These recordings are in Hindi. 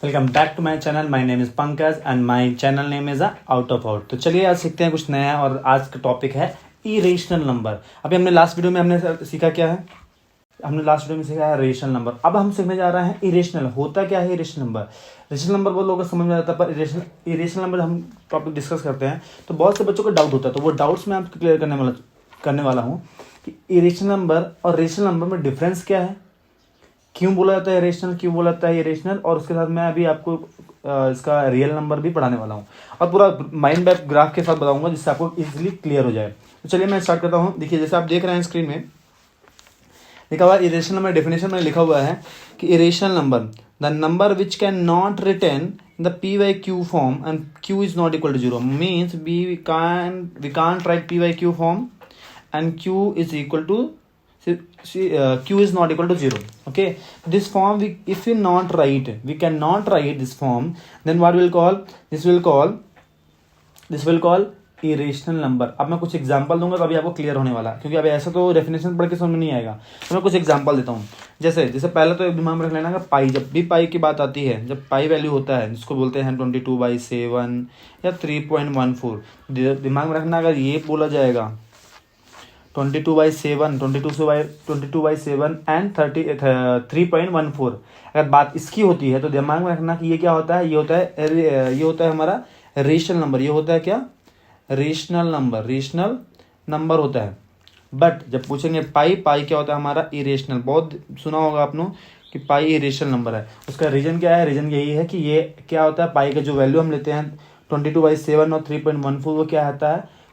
Welcome back to my channel. My name is Pankaj and my channel name is out of out. तो चलिए आज सीखते हैं कुछ नया और आज का टॉपिक है इरेशनल नंबर। अभी हमने लास्ट वीडियो में हमने सीखा क्या है, हमने लास्ट वीडियो में सीखा है रेशनल नंबर। अब हम सीखने जा रहे हैं इरेशनल। होता क्या है इरेशनल नंबर? रेशनल नंबर बहुत लोगों को समझ में आता है, पर इरेशनल नंबर हम टॉपिक डिस्कस करते हैं तो बहुत से बच्चों को डाउट होता है। तो वो डाउट्स मैं आपको क्लियर करने वाला हूँ कि इरेशनल नंबर और रेशनल नंबर में डिफरेंस क्या है, क्यों बोला जाता है रेशनल, क्यों बोला जाता है इरेशनल, और उसके साथ मैं अभी आपको इसका रियल नंबर भी पढ़ाने वाला हूँ और पूरा माइंड मैप ग्राफ के साथ बताऊंगा जिससे आपको इजीली क्लियर हो जाए। तो चलिए मैं स्टार्ट करता हूँ। देखिए जैसे आप देख रहे हैं स्क्रीन में लिखा हुआ है इरेशनल नंबर। डेफिनेशन में लिखा हुआ है कि irrational number the number which can not return in the P Y Q form and Q is not equal to zero. Means we can't write P Y Q form and q is equal to q is not equal to 0. Okay, this form if we cannot write this form, then what we'll call this will call irrational number. अब मैं कुछ एग्जांपल दूंगा तो अभी आपको क्लियर होने वाला है, क्योंकि अभी ऐसा तो डेफिनेशन पढ़ के समझ में नहीं आएगा। तो मैं कुछ एग्जांपल देता हूँ। जैसे पहले तो दिमाग में रख लेना कि पाई, जब भी पाई की बात आती है, जब पाई वैल्यू होता है जिसको बोलते हैं 22/7 या 3.14, दिमाग में रखना अगर ये बोला जाएगा 22/7 एंड 3.14, अगर बात इसकी होती है तो दिमाग में रखना कि ये क्या होता है, ये होता है हमारा रेशनल नंबर। ये होता है क्या? रेशनल नंबर होता है। बट जब पूछेंगे पाई क्या होता है हमारा? इरेशनल। बहुत सुना होगा आपने कि पाई इरेशनल नंबर है। उसका रीजन क्या है? रीजन यही है कि ये क्या होता है, पाई का जो वैल्यू हम लेते हैं 22/7 और 3.14,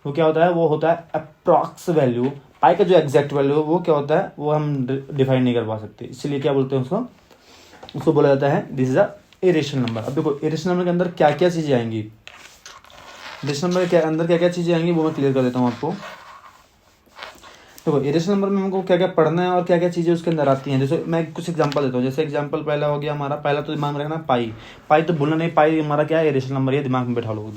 वो क्या होता है, वो होता है अप्रॉक्स वैल्यू। पाई का जो एग्जैक्ट वैल्यू है वो क्या होता है, वो हम डिफाइन नहीं कर पा सकते। इसलिए क्या बोलते हैं उसको बोला जाता है this is a irrational number. अब देखो इरेशनल नंबर के अंदर क्या क्या चीजें आएंगी, इरेशनल नंबर के अंदर क्या क्या चीजें आएंगी वो मैं क्लियर कर देता हूँ आपको। देखो इरेशनल नंबर में हमको क्या क्या पढ़ना है और क्या क्या चीज़ें उसके अंदर आती हैं। जैसे मैं कुछ एग्जांपल देता हूँ। जैसे एग्जांपल पहला हो गया हमारा, पहला तो दिमाग में रखना पाई तो भूलना नहीं, पाई हमारा क्या है? Irrational number. ये दिमाग में बैठा लो।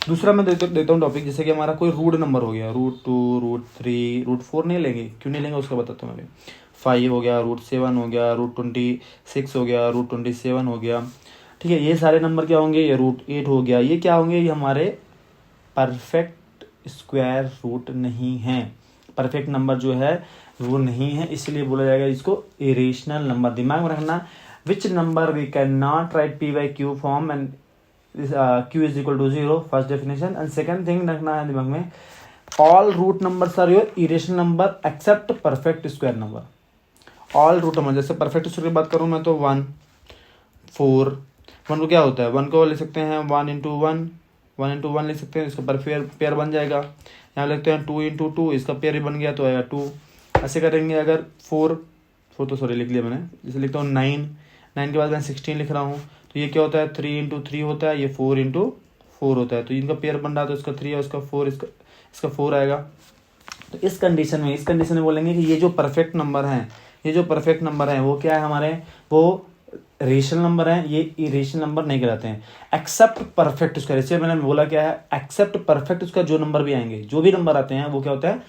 दूसरा मैं देता हूँ टॉपिक, जैसे कि हमारा कोई रूट नंबर हो गया, √2, √3, √4 नहीं लेंगे, क्यों नहीं लेंगे उसका बताता हूँ मैं। 5 हो गया, √7 हो गया, √26 हो गया, √27 हो गया। ठीक है, ये सारे नंबर क्या होंगे? ये √8 हो गया। ये क्या होंगे? ये हमारे परफेक्ट स्क्वायर रूट नहीं है, परफेक्ट नंबर जो है वो नहीं है, इसलिए बोला जाएगा इसको इरेशनल नंबर। दिमाग में रखना which number we can not write P Y Q form and Q is equal to 0, first definition. And second thing रखना है दिमाग में, all root numbers are your irrational number except perfect square number. All root number, जैसे परफेक्ट स्क्वायर की बात करूँ मैं तो 1, 4, 1 को क्या होता है, 1 को ले सकते हैं 1 into 1 लिख सकते हैं, इसका पर पेयर बन जाएगा। यहाँ लिखते हैं 2 into 2, इसका पेयर भी बन गया तो आएगा 2। ऐसे करेंगे अगर 4 तो सॉरी लिख लिया मैंने, जैसे लिखता हूँ 9 के बाद मैं 16 लिख रहा हूँ, तो ये क्या होता है 3 into 3 होता है, ये 4 into 4 होता है। तो इनका पेयर बन रहा है तो इसका 3 है, उसका 4, इसका 4 आएगा। तो इस कंडीशन में बोलेंगे कि ये जो परफेक्ट नंबर है वो क्या है हमारे, वो रेशनल नंबर है, ये इरेशनल नंबर नहीं कहलाते हैं एक्सेप्ट परफेक्ट स्क्वायर। इससे मैंने बोला क्या है, एक्सेप्ट परफेक्ट स्क्वायर जो नंबर भी आएंगे, जो भी नंबर आते हैं वो क्या होता है,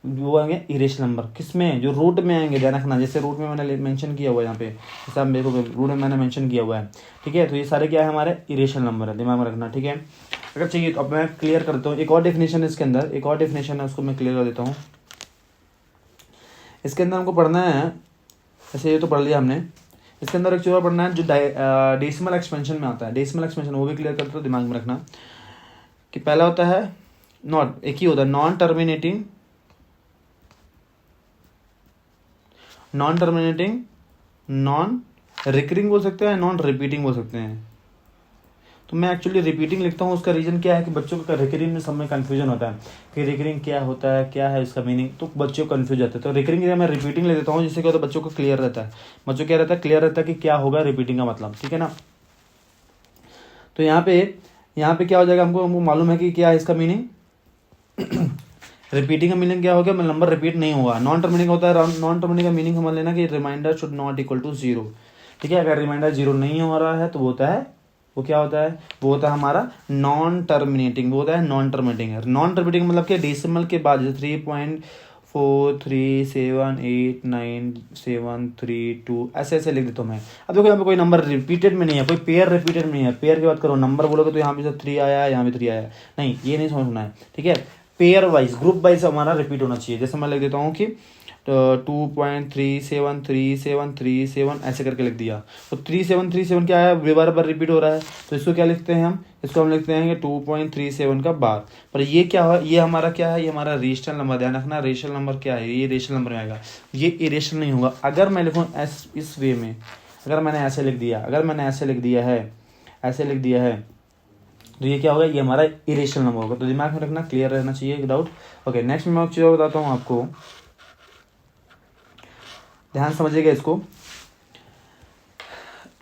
वो आएंगे इरेशनल नंबर। किसमें? जो रूट में आएंगे, ध्यान रखना। जैसे रूट में मैंने मेंशन किया हुआ है यहाँ पे, जैसे आप देखो रूट में मैंने मेंशन किया हुआ है, ठीक है। तो ये सारे क्या है हमारे इरेशनल नंबर है, दिमाग में रखना, ठीक है। अगर चाहिए तो अब मैं क्लियर करता हूँ। एक और डेफिनेशन है इसके अंदर, एक और डेफिनेशन है, उसको मैं क्लियर कर देता हूँ। इसके अंदर हमको पढ़ना है, ऐसे ये तो पढ़ लिया हमने, इसके अंदर एक चीज और पढ़ना है जो डेसिमल एक्सपेंशन में आता है। डेसिमल एक्सपेंशन वो भी क्लियर करते हो, दिमाग में रखना कि पहला होता है नॉट, एक ही होता है नॉन टर्मिनेटिंग, नॉन रिकरिंग बोल सकते हैं, नॉन रिपीटिंग बोल सकते हैं। तो मैं एक्चुअली रिपीटिंग लिखता हूँ। उसका रीजन क्या है कि बच्चों का रिकरिंग में सब में कन्फ्यूजन होता है कि रिकरिंग क्या होता है, क्या है इसका मीनिंग, तो बच्चों को कन्फ्यूज होता है। तो रिकरिंग की मैं रिपीटिंग ले देता हूँ, जिससे क्या होता है बच्चों को क्लियर रहता है, क्लियर रहता है कि क्या होगा रिपीटिंग का मतलब, ठीक है ना। तो यहाँ पे क्या हो जाएगा, हमको मालूम है कि क्या है इसका मीनिंग। रिपीटिंग का मीनिंग क्या हो गया, नंबर रिपीट नहीं होगा। नॉन टर्मिनेटिंग होता है, नॉन टर्मिनेटिंग का मीनिंग हमें लेना कि remainder should not equal to 0, ठीक है। अगर रिमाइंडर 0 नहीं हो रहा है तो वो क्या होता है, वो होता है हमारा नॉन टर्मिनेटिंग। नॉन टर्मिनेटिंग मतलब क्या, डेसिमल के बाद जैसे 4378973 ऐसे ऐसे लिख देता हूँ मैं। अब देखो यहाँ पे कोई नंबर रिपीटेड में नहीं है, कोई पेयर रिपीटेड में नहीं है। पेयर की बात करो, नंबर बोलोगे तो यहाँ पे 3 आया है, यहाँ पे 3 आया है, नहीं ये नहीं समझना है, ठीक है। पेयर वाइज, ग्रुप वाइज हमारा रिपीट होना चाहिए। जैसे मैं लिख देता हूँ कि 2.373737 ऐसे करके लिख दिया, तो 3737 क्या है, बार बार रिपीट हो रहा है, तो इसको क्या लिखते हैं हम, इसको हम लिखते हैं कि 2.37 का बार। पर ये क्या है, ये हमारा क्या है, ये हमारा रेशनल नंबर। ध्यान रखना, रेशनल नंबर क्या है, ये रेशनल नंबर में आएगा, ये इरेशनल नहीं होगा। अगर मैं लिखूँ इस वे में, अगर मैंने ऐसे लिख दिया, अगर मैंने ऐसे लिख दिया है, ऐसे लिख दिया है, तो ये क्या होगा, ये हमारा इरेशनल नंबर होगा। तो दिमाग में रखना, क्लियर रहना चाहिए विदाउट। ओके, नेक्स्ट मैं एक चीज़ और बताता हूँ आपको, ध्यान समझिएगा इसको।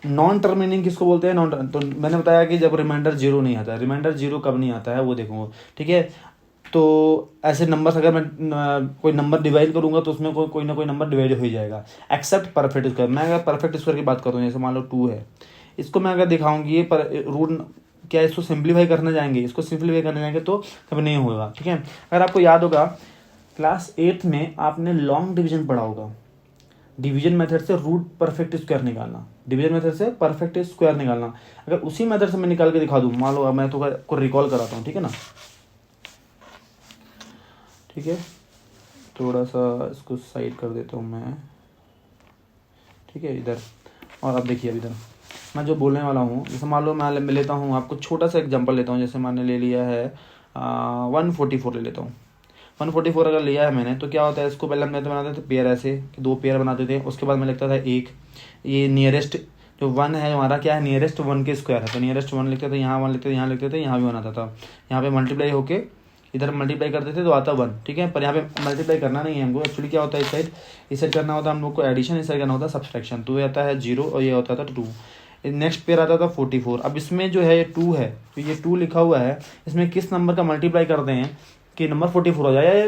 नॉन टर्मिनेटिंग किसको बोलते हैं, तो मैंने बताया कि जब रिमाइंडर जीरो नहीं आता। रिमाइंडर जीरो कब नहीं आता है वो देखो, ठीक है। तो ऐसे नंबर्स अगर मैं कोई नंबर डिवाइड करूंगा तो उसमें कोई ना कोई नंबर डिवाइड हो ही जाएगा, एक्सेप्ट परफेक्ट स्क्वायर। मैं अगर परफेक्ट स्क्वायर की बात करूँ, जैसे मान लो 2 है, इसको मैं अगर दिखाऊंगी पर रूट क्या, इसको सिंप्लीफाई करने जाएंगे, इसको सिंप्लीफाई करने जाएंगे तो कभी नहीं होगा, ठीक है। अगर आपको याद होगा क्लास 8 में आपने लॉन्ग डिवीजन पढ़ा होगा, डिवीजन मेथड से रूट परफेक्ट स्क्वायर निकालना, डिवीजन मेथड से परफेक्ट स्क्वायर निकालना। अगर उसी मेथड से मैं निकाल के दिखा दूं, मान लो अब मैं तो को रिकॉल कराता हूँ, ठीक है ना, ठीक है, थोड़ा सा इसको साइड कर देता हूँ मैं, ठीक है, इधर। और अब देखिए, अब इधर मैं जो बोलने वाला हूँ, जैसे मान लो मैं लेता हूँ, आपको छोटा सा एग्जांपल लेता हूँ। जैसे मैंने ले लिया है 144 ले लेता हूँ। 144 अगर लिया है मैंने, तो क्या होता है, इसको पहले मैं तो बनाते थे पेयर, ऐसे 2 पेयर बनाते थे। उसके बाद मैं लिखता था एक, ये नियरेस्ट जो 1 है हमारा क्या है, नियरेस्ट 1 के स्क्वायर है, तो नियरेस्ट 1 लिखते थे, यहाँ 1 लिखते थे, यहाँ लिखते थे, यहाँ भी 1 आता था। यहाँ पे मल्टीप्लाई होके इधर मल्टीप्लाई करते थे तो आता 1, ठीक है। पर यहाँ पे मल्टीप्लाई करना नहीं है हमको, एक्चुअली क्या होता है, इस साइड करना होता है हम लोग को एडिशन, इस साइड करना होता है सब्सट्रैक्शन। तो ये आता है 0 और ये होता था 2। नेक्स्ट पेयर आता था 44। अब इसमें जो है ये 2 है, तो ये 2 लिखा हुआ है, इसमें किस नंबर का मल्टीप्लाई करते हैं कि नंबर 44 हो जाए, या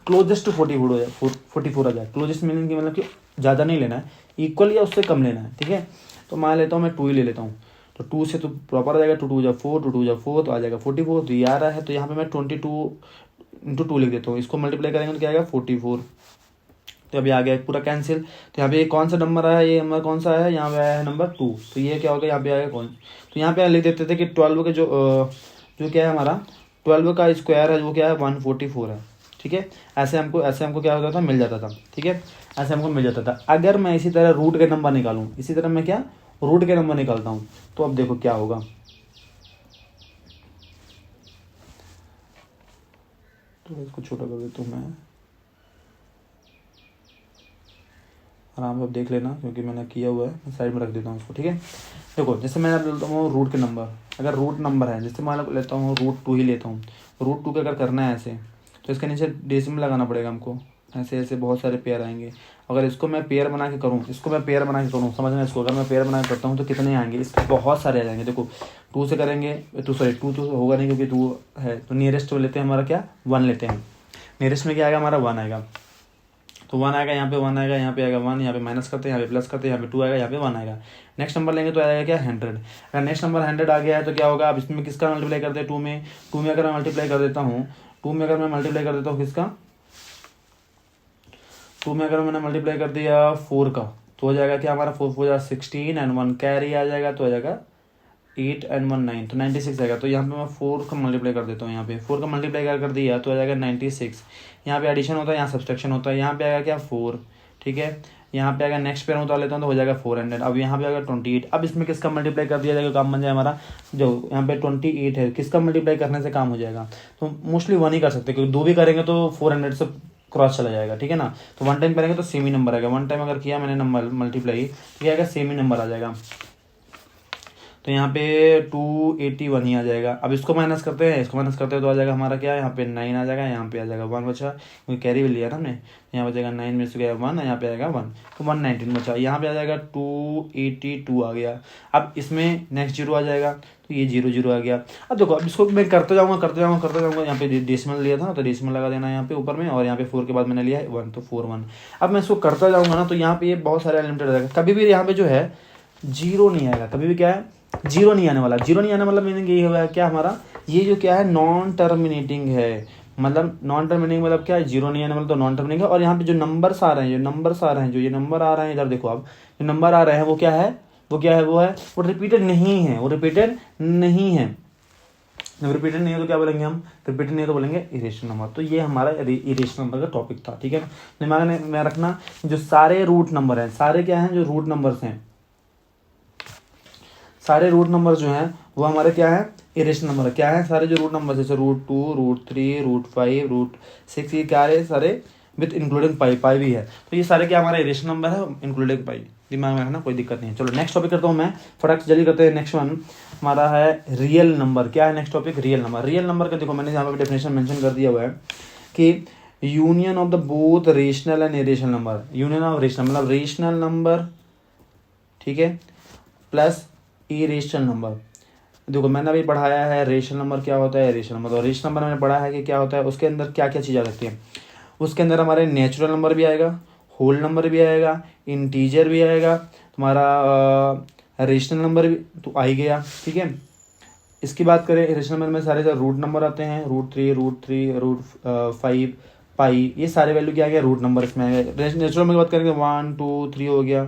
क्लोजेस्ट टू 44 हो जाए, 44 आ जाए। क्लोजेस्ट मीनिंग की मतलब कि ज़्यादा नहीं लेना है, इक्वल या उससे कम लेना है, ठीक है। तो मान लेता हूँ मैं 2 ही ले लेता हूँ, तो 2 से तो प्रॉपर आ जाएगा, 2 2 जा 4, 2 2 जा 4, तो आ जाएगा 44। तो ये आ रहा है, तो यहाँ पे मैं 22 × 2 लिख देता हूँ, इसको मल्टीप्लाई करेंगे तो क्या आएगा 44। तो अभी आ गया पूरा कैंसिल। तो यहाँ पे कौन सा नंबर आया, ये नंबर कौन सा है, यहाँ पे आया है नंबर 2। तो ये क्या होगा, यहाँ पे आएगा कौन, तो यहाँ पे लिख देते थे कि 12 के जो क्या है हमारा 12 का स्क्वायर है, वो क्या है 144 है, ठीक है। ऐसे हमको क्या होता था, मिल जाता था, ठीक है, ऐसे हमको मिल जाता था। अगर मैं इसी तरह रूट के नंबर निकालूं, इसी तरह मैं क्या रूट के नंबर निकालता हूँ, तो अब देखो क्या होगा। तो इसको छोटा कर देता हूँ मैं, आराम से अब देख लेना, क्योंकि मैंने किया हुआ है, मैं साइड में रख देता हूँ इसको, ठीक है। देखो जैसे मैं लेता हूँ रूट के नंबर, अगर रूट नंबर है, जैसे मान लेता हूँ √2 ही लेता हूँ। √2 के अगर करना है ऐसे, तो इसके नीचे डेसिमल लगाना पड़ेगा हमको, ऐसे ऐसे बहुत सारे पेयर आएंगे। अगर इसको मैं पेयर बना के करूँ, समझना इसको, अगर मैं पेयर बना के करता हूँ तो कितने आएंगे, इसके बहुत सारे आ जाएंगे। देखो 2 से करेंगे, 2 तो होगा नहीं क्योंकि 2 है, तो नियरेस्ट लेते हैं हमारा क्या 1 लेते हैं। नियरेस्ट में क्या आएगा हमारा 1 आएगा, तो 1 आएगा, यहाँ पे 1 आएगा, यहाँ पे आएगा 1, यहाँ पे माइनस करते हैं, यहाँ पे प्लस करते हैं, यहाँ पे 2 आएगा, यहाँ पे 1 आएगा। नेक्स्ट नंबर लेंगे तो आएगा क्या 100। अगर नेक्स्ट नंबर 100 आ गया है तो क्या होगा, अब इसमें किसका मल्टीप्लाई करते हैं 2 में, 2 में अगर मैं मल्टीप्लाई कर देता हूँ, 2 में अगर मैं मल्टीप्लाई कर देता हूँ किसका, 2 में अगर मैंने मल्टीप्लाई कर दिया 4 का, तो हो जाएगा क्या हमारा 4 4 16 एंड 1 कैरी आ जाएगा, तो आ जाएगा 8 एंड 1 9, तो 96 आएगा। तो यहाँ पे मैं 4 का मल्टीप्लाई कर देता हूँ, यहाँ पे 4 का मल्टीप्लाई कर दिया तो आ जाएगा 96। यहाँ पे एडिशन होता है, यहाँ सब्सट्रैक्शन होता है, यहाँ पे आएगा क्या 4, ठीक है। यहाँ पे अगर नेक्स्ट पेयर उतार लेता हूँ तो हो जाएगा 400। अब यहाँ पे अगर 28, अब इसमें किसका मल्टीप्लाई कर दिया जाएगा, काम बन जाए हमारा। जो यहाँ पे 28 है, किसका मल्टीप्लाई करने से काम हो जाएगा, तो मोस्टली 1 ही कर सकते हैं, क्योंकि 2 भी करेंगे तो 400 से क्रॉस चला जाएगा, ठीक है ना। तो 1 टाइम करेंगे तो सेम ही नंबर आएगा, 1 टाइम अगर किया मैंने नंबर मल्टीप्लाई, तो क्या आएगा सेम ही नंबर आ जाएगा। तो यहाँ पे 281 ही आ जाएगा। अब इसको माइनस करते हैं, तो आ जाएगा हमारा क्या, यहाँ पे 9 आ जाएगा, यहाँ पे आ जाएगा 1 बचा, क्योंकि कैरी भी लिया ना हमने, यहाँ बचेगा 9 में से गया 1, यहाँ पे आएगा 1, तो 119 बचा। यहाँ पे आ जाएगा 282 आ गया। अब इसमें नेक्स्ट 0 आ जाएगा, तो ये 0 0 आ गया। अब देखो, अब इसको मैं करते जाऊँगा। यहाँ पे डेसिमल लिया था तो डेसिमल लगा देना यहाँ पे ऊपर में, और यहाँ पे 4 के बाद मैंने लिया है 1, तो 4 1। अब मैं इसको करता जाऊँगा ना, तो यहाँ पे ये बहुत सारे अनलिमिटेड आ जाएगा। कभी भी यहाँ पे जो है 0 नहीं आएगा, कभी भी क्या है 0 नहीं आने वाला। 0 नहीं आने वाला मीनिंग यही हुआ है क्या हमारा, ये जो क्या है नॉन टर्मिनेटिंग है, मतलब नॉन टर्मिनेटिंग मतलब क्या है, जीरो नहीं आने वाला तो नॉन टर्मिनेटिंग है। और यहाँ पे जो नंबर्स आ रहे हैं, जो ये नंबर आ रहे हैं, इधर देखो आप, जो नंबर आ रहे हैं वो क्या है, वो रिपीटेड नहीं है, जब रिपीटेड नहीं है तो क्या बोलेंगे हम, रिपीटेड नहीं है तो बोलेंगे इरेशनल नंबर। तो ये हमारा इरेशनल नंबर का टॉपिक था, ठीक है। दिमाग में रखना, जो सारे रूट नंबर हैं, सारे क्या हैं, जो रूट नंबर्स हैं, सारे रूट नंबर जो हैं वो हमारे क्या है, इरेशनल नंबर क्या है। सारे जो रूट नंबर जैसे √2, √3, √5, √6, ये क्या है सारे, विथ इंक्लूडिंग पाई भी है। तो ये सारे क्या हमारा इरेशनल नंबर है, इंक्लूडिंग पाई। दिमाग में रखना, कोई दिक्कत नहीं है। चलो नेक्स्ट टॉपिक करता हूँ मैं, फटाक से जल्दी करते हैं। नेक्स्ट वन हमारा है रियल नंबर। क्या है next topic, real number. Real number का देखो मैंने यहाँ पे डेफिनेशन मेंशन कर दिया हुआ है कि union of the both rational and irrational number. Union of rational मतलब रेशनल नंबर, ठीक है, प्लस इरेशनल नंबर। देखो मैंने अभी पढ़ाया है रेशनल नंबर क्या होता है, इरेशनल नंबर। तो रेशनल नंबर मैंने पढ़ा है कि क्या होता है, उसके अंदर क्या क्या चीज़ आ सकती है। उसके अंदर हमारे नेचुरल नंबर भी आएगा, होल नंबर भी आएगा, इंटीजर भी आएगा, तुम्हारा रेशनल नंबर भी तो आ ही गया, ठीक है। इसकी बात करें रेशनल नंबर में सारे रूट नंबर आते हैं, √3, √5, पाई, ये सारे वैल्यू क्या आ गया, रूट नंबर इसमें आ गया। नेचुरल नंबर की बात करेंगे 1, 2, 3 हो गया,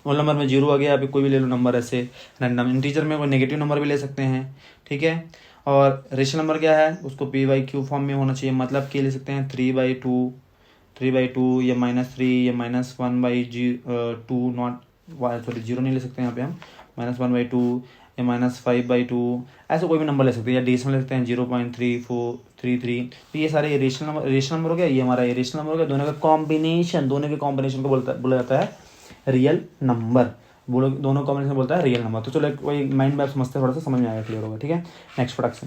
होल नंबर में 0 आ गया, अभी कोई भी ले लो नंबर ऐसे रैंडम। इंटीजर में कोई नेगेटिव नंबर भी ले सकते हैं, ठीक है। और रेशनल नंबर क्या है, उसको p/q फॉर्म में होना चाहिए, मतलब के ले सकते हैं 3/2 या -3 या -1/2, नॉट सॉरी 0 नहीं ले सकते हैं यहाँ पे हम, -1/2 या -5/2, ऐसे कोई भी नंबर ले सकते हैं, या डेसिमल ले सकते हैं 0.3433। तो ये सारे रेशनल नंबर हो गया, ये हमारा रेशनल नंबर हो गया। दोनों के कॉम्बिनेशन को बोला जाता है रियल नंबर। बोलो दोनों कॉम्बिनेशन बोलता है रियल नंबर। तो चलो कोई माइंड मैप समझते हैं, थोड़ा सा समझ में आएगा, क्लियर होगा, ठीक है। नेक्स्ट प्रोडक्शन,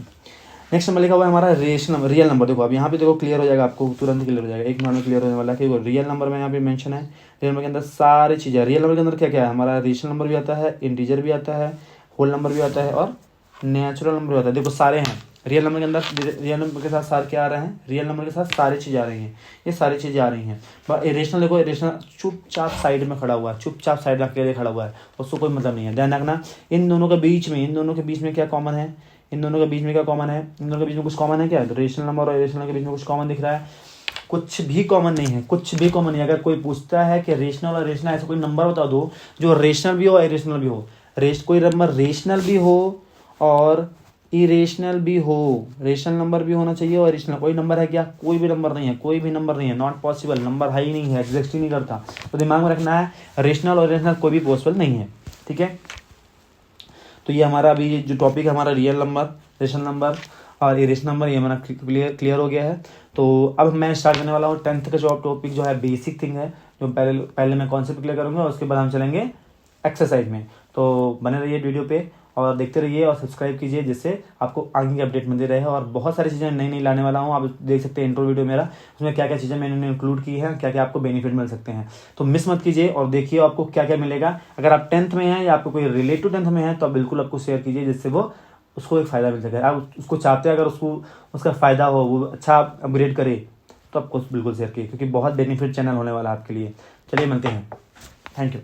नेक्स्ट नंबर लिखा हुआ है हमारा रेशनल रियल नंबर। देखो अब यहाँ पे देखो क्लियर हो जाएगा, आपको तुरंत क्लियर हो जाएगा, एक मिनट में क्लियर होने वाला है कि रियल नंबर में यहाँ पे मेंशन है। रियल नंबर के अंदर सारी चीज़ें, रियल नंबर के अंदर क्या क्या है, हमारा रेशनल नंबर भी आता है, इंटीजर भी आता है, होल नंबर भी आता है और नेचुरल नंबर भी आता है। देखो सारे हैं रियल नंबर के अंदर, रियल नंबर के साथ सारे क्या आ रहे हैं, रियल नंबर के साथ सारी चीज़ें आ रही हैं, ये सारी चीज़ें आ रही हैं। पर इरेशनल देखो, इरेशनल चुपचाप साइड में खड़ा हुआ है, चुपचाप साइड में अकेले खड़ा हुआ है, उसको कोई मतलब नहीं है। ध्यान रखना, इन दोनों के बीच में क्या कॉमन है, इन दोनों के बीच में कुछ कॉमन है क्या, तो रेशनल नंबर और इरेशनल के बीच में कुछ कॉमन दिख रहा है, कुछ भी कॉमन नहीं है। अगर कोई पूछता है कि रेशनल और इरेशनल ऐसा कोई नंबर बता दो जो रेशनल भी हो और इरेशनल भी हो, कोई नंबर रेशनल भी हो और इरेशनल भी हो, रेशनल नंबर भी होना चाहिए और इरेशनल, कोई नंबर है क्या, कोई भी नंबर नहीं है, नॉट पॉसिबल, नंबर है ही नहीं है, एग्जिस्ट ही नहीं करता। तो दिमाग में रखना है रेशनल और इरेशनल कोई भी पॉसिबल नहीं है, ठीक है। तो ये हमारा अभी जो टॉपिक है हमारा रियल नंबर, रेशनल नंबर और इरेशनल नंबर, ये हमारा क्लियर हो गया है। तो अब मैं स्टार्ट करने वाला हूँ 10th का जो टॉपिक जो है बेसिक थिंग है, जो पहले मैं कॉन्सेप्ट क्लियर करूँगा और उसके बाद हम चलेंगे एक्सरसाइज में। तो बने रहिए वीडियो पे और देखते रहिए और सब्सक्राइब कीजिए, जिससे आपको आगे की अपडेट मिलती रहे। और बहुत सारी चीज़ें नई लाने वाला हूँ, आप देख सकते हैं इंट्रो वीडियो मेरा, उसमें क्या क्या चीज़ें मैंने इंक्लूड की है, क्या क्या आपको बेनिफिट मिल सकते हैं। तो मिस मत कीजिए और देखिए आपको क्या क्या मिलेगा। अगर आप 10th में हैं या आपको कोई रिलेटिव 10th में है तो आप बिल्कुल आपको शेयर कीजिए, जिससे वो उसको एक फ़ायदा मिल सके। आप उसको चाहते हैं, अगर उसको उसका फ़ायदा हो, वो अच्छा अपग्रेड करे, तो आपको बिल्कुल शेयर कीजिए, क्योंकि बहुत बेनिफिट चैनल होने वाला है आपके लिए। चलिए मिलते हैं, थैंक यू।